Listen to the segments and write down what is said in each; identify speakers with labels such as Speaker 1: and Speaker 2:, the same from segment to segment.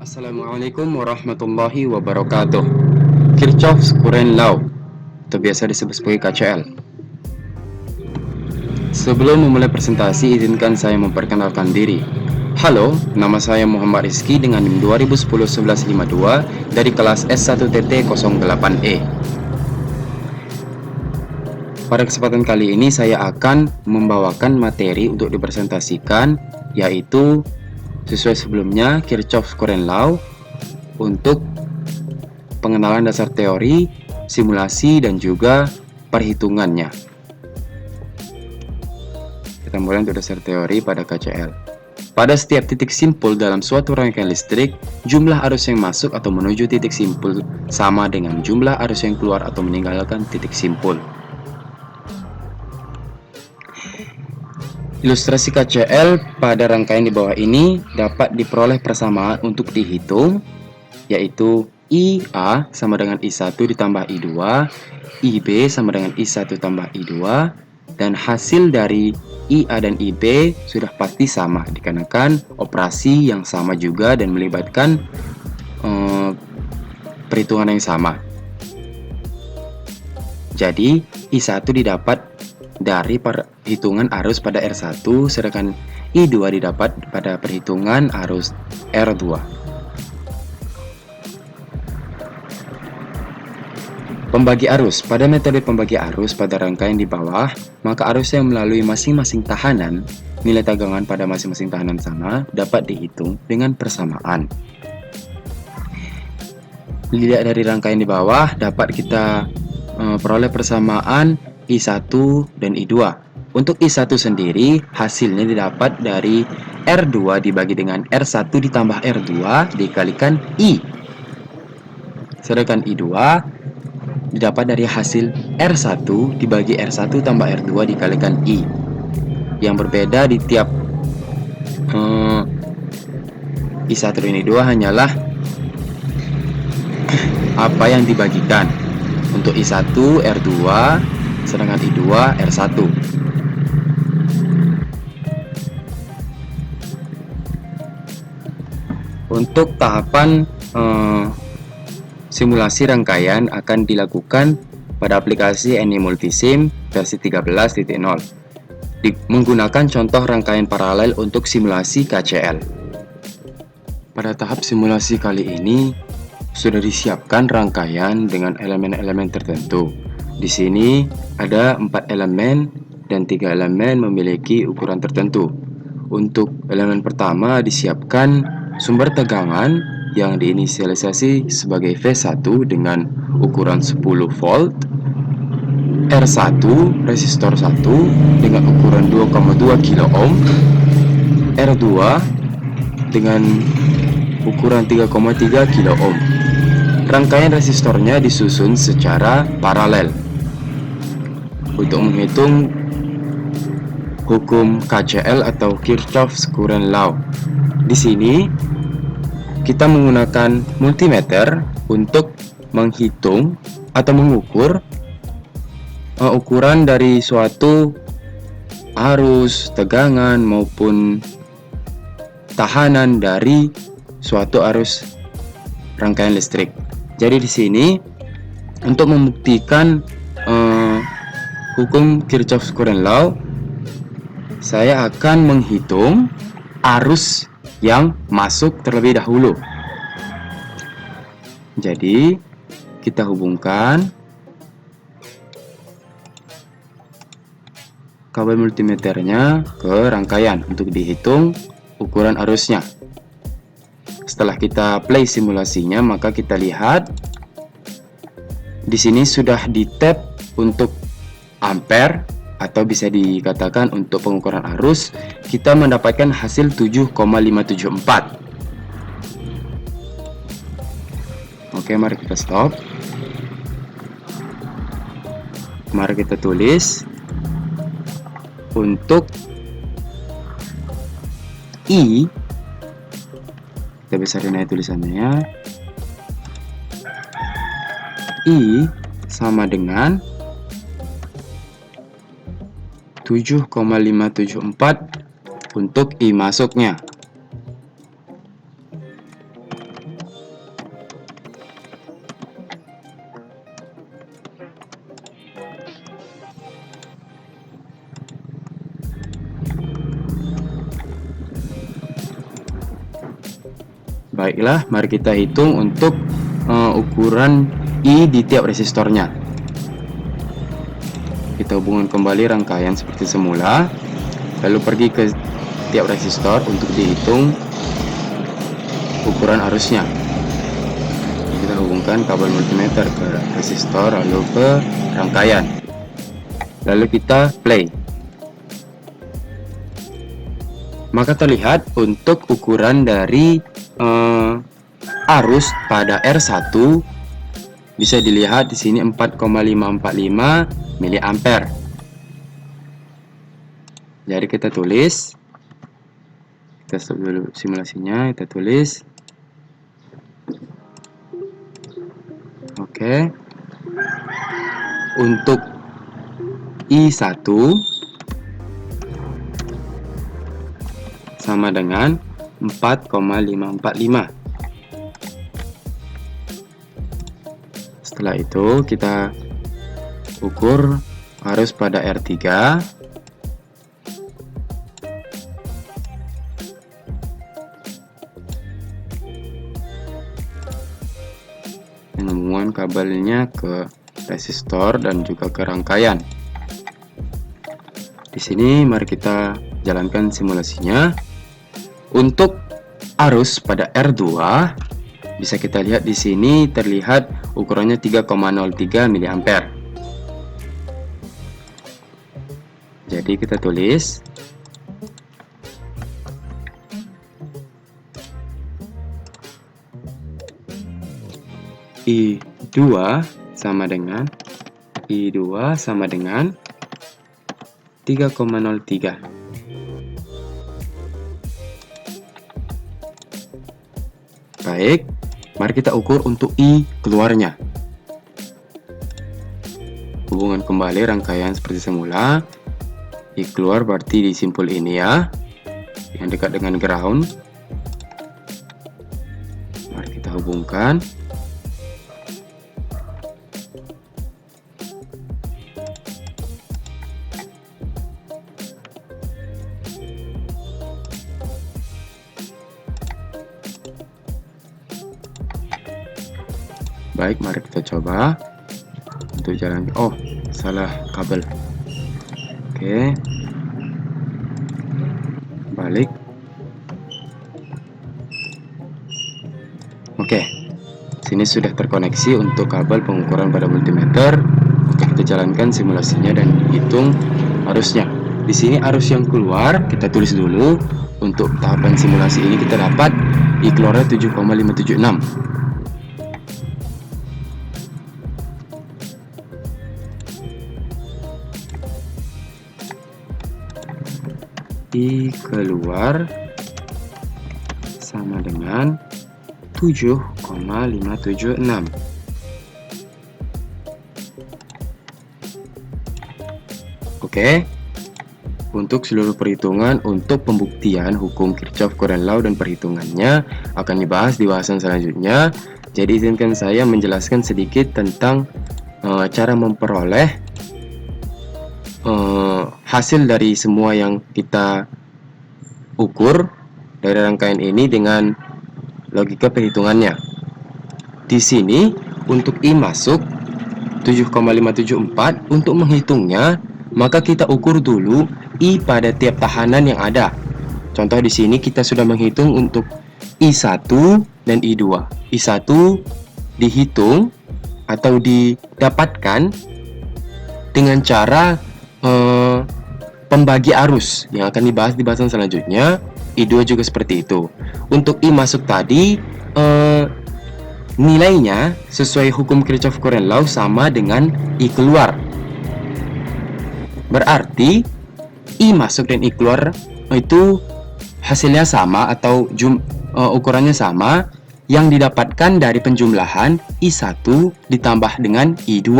Speaker 1: Assalamualaikum warahmatullahi wabarakatuh. Kirchhoff's Current Law, atau biasa disebut sebagai KCL. Sebelum memulai presentasi, izinkan saya memperkenalkan diri. Halo, nama saya Muhammad Rizky dengan NIM 2010-1152 dari kelas S1TT08E. Pada kesempatan kali ini saya akan membawakan materi untuk dipresentasikan, yaitu sesuai sebelumnya Kirchhoff's Current Law untuk pengenalan dasar teori, simulasi, dan juga perhitungannya. Kita mulai untuk dasar teori pada KCL. Pada setiap titik simpul dalam suatu rangkaian listrik, jumlah arus yang masuk atau menuju titik simpul sama dengan jumlah arus yang keluar atau meninggalkan titik simpul. Ilustrasi KCL pada rangkaian di bawah ini dapat diperoleh persamaan untuk dihitung, yaitu IA sama dengan I1 ditambah I2, IB sama dengan I1 tambah I2, dan hasil dari IA dan IB sudah pasti sama dikarenakan operasi yang sama juga dan melibatkan perhitungan yang sama. Jadi I1 didapat dari perhitungan arus pada R1, sedangkan I2 didapat pada perhitungan arus R2. Pembagi arus. Pada metode pembagi arus pada rangkaian di bawah, maka arus yang melalui masing-masing tahanan, nilai tegangan pada masing-masing tahanan sama, dapat dihitung dengan persamaan. Dilihat dari rangkaian di bawah, dapat kita peroleh persamaan I1 dan I2. Untuk I1 sendiri, hasilnya didapat dari R2 dibagi dengan R1 ditambah R2 dikalikan I. Sedangkan I2 didapat dari hasil R1 dibagi R1 tambah R2 dikalikan I. Yang berbeda di tiap I1 dan I2 hanyalah apa yang dibagikan. Untuk I1 R2, sedangkan I2 R1. Untuk tahapan simulasi rangkaian akan dilakukan pada aplikasi AnyMultiSim versi 13.0 menggunakan contoh rangkaian paralel untuk simulasi KCL. Pada tahap simulasi kali ini sudah disiapkan rangkaian dengan elemen-elemen tertentu. Di sini ada 4 elemen dan 3 elemen memiliki ukuran tertentu. Untuk elemen pertama disiapkan sumber tegangan yang diinisialisasi sebagai V1 dengan ukuran 10 volt, R1 resistor 1 dengan ukuran 2,2 kilo ohm, R2 dengan ukuran 3,3 kilo ohm. Rangkaian resistornya disusun secara paralel. Untuk menghitung hukum KCL atau Kirchhoff's Current Law, di sini kita menggunakan multimeter untuk menghitung atau mengukur ukuran dari suatu arus, tegangan maupun tahanan dari suatu arus rangkaian listrik. Jadi di sini untuk membuktikan hukum Kirchhoff's Current Law, saya akan menghitung arus yang masuk terlebih dahulu. Jadi kita hubungkan kabel multimeternya ke rangkaian untuk dihitung ukuran arusnya. Setelah kita play simulasinya, maka kita lihat di sini sudah di tab untuk ampere atau bisa dikatakan untuk pengukuran arus. Kita mendapatkan hasil 7,574. Oke, mari kita stop. Mari kita tulis untuk I. Kita besarin aja tulisannya. I sama dengan 7,574 untuk I masuknya. Baiklah, mari kita hitung untuk ukuran I di tiap resistornya. Kita hubungkan kembali rangkaian seperti semula, lalu pergi ke tiap resistor untuk dihitung ukuran arusnya. Kita hubungkan kabel multimeter ke resistor lalu ke rangkaian, lalu kita play. Maka terlihat untuk ukuran dari arus pada R1 bisa dilihat di sini 4,545 mA. Jadi kita tulis, kita stop dulu simulasinya, kita tulis. Oke. Untuk I1 sama dengan 4,545. Setelah itu kita ukur arus pada R3. Menyambungkan kabelnya ke resistor dan juga ke rangkaian. Di sini mari kita jalankan simulasinya. Untuk arus pada R2 bisa kita lihat di sini terlihat ukurannya 3,03 mA. Jadi kita tulis I2 sama dengan 3,03. Baik, mari kita ukur untuk I keluarnya. Hubungan kembali rangkaian seperti semula. I keluar berarti di simpul ini ya, yang dekat dengan ground. Mari kita hubungkan. Baik, mari kita coba untuk jalan. Oh, salah kabel. Oke, balik. Oke, sini sudah terkoneksi untuk kabel pengukuran pada multimeter. Oke, kita jalankan simulasinya dan hitung arusnya. Di sini arus yang keluar kita tulis dulu. Untuk tahapan simulasi ini kita dapat I keluarnya 7,576. I keluar sama dengan 7,576. Oke. Untuk seluruh perhitungan untuk pembuktian hukum Kirchhoff Current Law dan perhitungannya akan dibahas di bahasan selanjutnya. Jadi izinkan saya menjelaskan sedikit tentang cara memperoleh hasil dari semua yang kita ukur dari rangkaian ini dengan logika perhitungannya. Di sini untuk I masuk 7,574, untuk menghitungnya maka kita ukur dulu I pada tiap tahanan yang ada. Contoh di sini kita sudah menghitung untuk I1 dan I2. I1 dihitung atau didapatkan dengan cara pembagi arus yang akan dibahas di bahasan selanjutnya. I2 juga seperti itu. Untuk I masuk tadi nilainya sesuai hukum Kirchhoff Current Law sama dengan I keluar. Berarti I masuk dan I keluar itu hasilnya sama atau ukurannya sama yang didapatkan dari penjumlahan I1 ditambah dengan I2.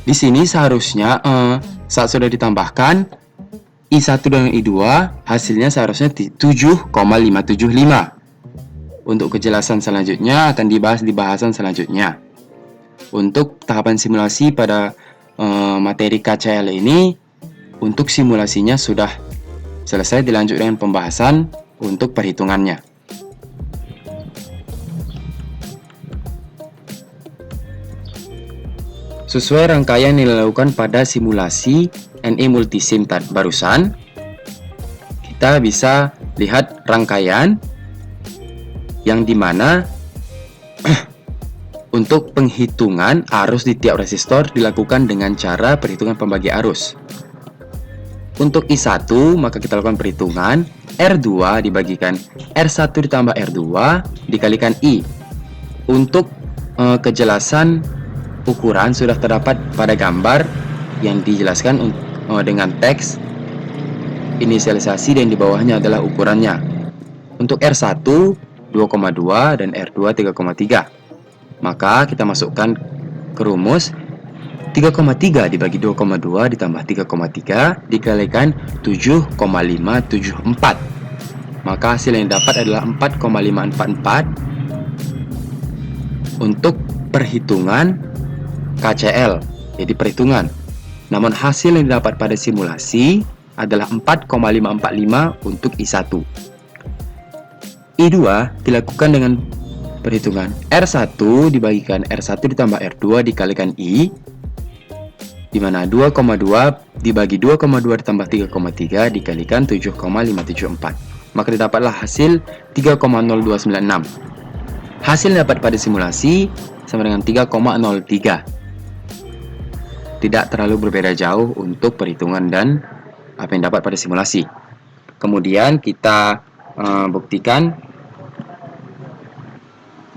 Speaker 1: Di sini seharusnya saat sudah ditambahkan I1 dan I2 hasilnya seharusnya 7,575. Untuk kejelasan selanjutnya akan dibahas di bahasan selanjutnya. Untuk tahapan simulasi pada materi KCL ini, untuk simulasinya sudah selesai, dilanjut dengan pembahasan untuk perhitungannya. Sesuai rangkaian yang dilakukan pada simulasi NI Multisim barusan, kita bisa lihat rangkaian yang dimana untuk penghitungan arus di tiap resistor dilakukan dengan cara perhitungan pembagi arus. Untuk I1, maka kita lakukan perhitungan R2 dibagikan R1 ditambah R2 dikalikan I. Untuk kejelasan ukuran sudah terdapat pada gambar yang dijelaskan dengan teks inisialisasi dan di bawahnya adalah ukurannya. Untuk R1 2,2 dan R2 3,3. Maka kita masukkan ke rumus 3,3 dibagi 2,2 ditambah 3,3 dikalikan 7,574. Maka hasil yang didapat adalah 4,544 untuk perhitungan KCL. Jadi perhitungan. Namun hasil yang didapat pada simulasi adalah 4,545 untuk I1. I2 dilakukan dengan perhitungan R1 dibagikan R1 ditambah R2 dikalikan I, di mana 2,2 dibagi 2,2 ditambah 3,3 dikalikan 7,574. Maka didapatlah hasil 3,0296. Hasil yang dapat pada simulasi sama dengan 3,03. Tidak terlalu berbeda jauh untuk perhitungan dan apa yang dapat pada simulasi. Kemudian kita buktikan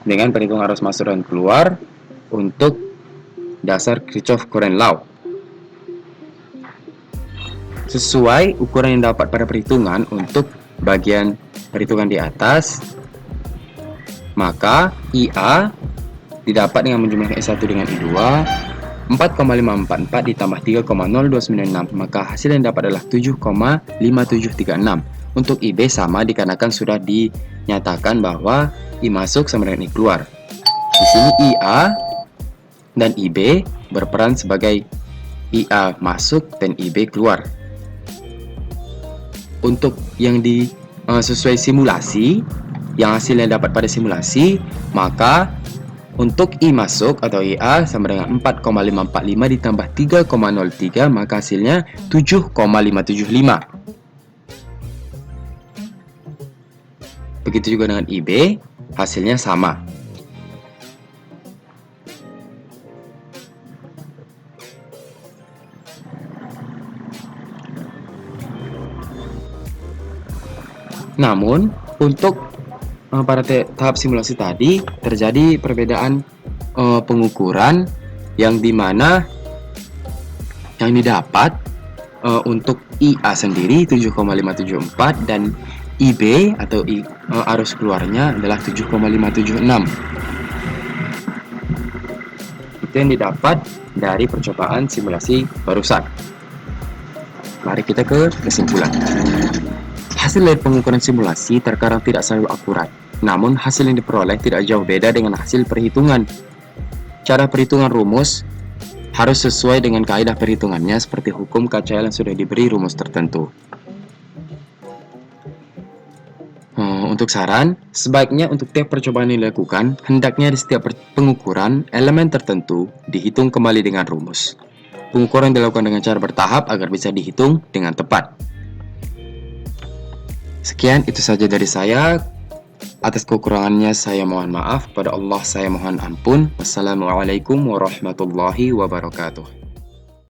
Speaker 1: dengan perhitungan arus masuk dan keluar untuk dasar Kirchhoff Current Law. Sesuai ukuran yang dapat pada perhitungan untuk bagian perhitungan di atas, maka IA didapat dengan menjumlahkan I1 dengan I2 4,544 ditambah 3,0296, maka hasil yang dapat adalah 7,5736. Untuk IB sama dikarenakan sudah dinyatakan bahwa I masuk sama dengan I keluar. Di sini IA dan IB berperan sebagai IA masuk dan IB keluar. Untuk yang sesuai simulasi, yang hasilnya dapat pada simulasi, maka untuk I masuk atau IA sama dengan 4,545 ditambah 3,03, maka hasilnya 7,575. Begitu juga dengan IB, hasilnya sama. Namun, untuk pada tahap simulasi tadi terjadi perbedaan pengukuran yang dimana yang didapat untuk IA sendiri 7,574 dan IB atau arus keluarnya adalah 7,576. Itu yang didapat dari percobaan simulasi barusan. Mari kita ke kesimpulan. Hasil dari pengukuran simulasi terkadang tidak selalu akurat, namun hasil yang diperoleh tidak jauh beda dengan hasil perhitungan. Cara perhitungan rumus harus sesuai dengan kaidah perhitungannya seperti hukum KCL yang sudah diberi rumus tertentu. Untuk saran, sebaiknya untuk tiap percobaan yang dilakukan, hendaknya di setiap pengukuran, elemen tertentu dihitung kembali dengan rumus. Pengukuran dilakukan dengan cara bertahap agar bisa dihitung dengan tepat. Sekian, itu saja dari saya. Atas kekurangannya saya mohon maaf, pada Allah saya mohon ampun. Wassalamualaikum warahmatullahi wabarakatuh.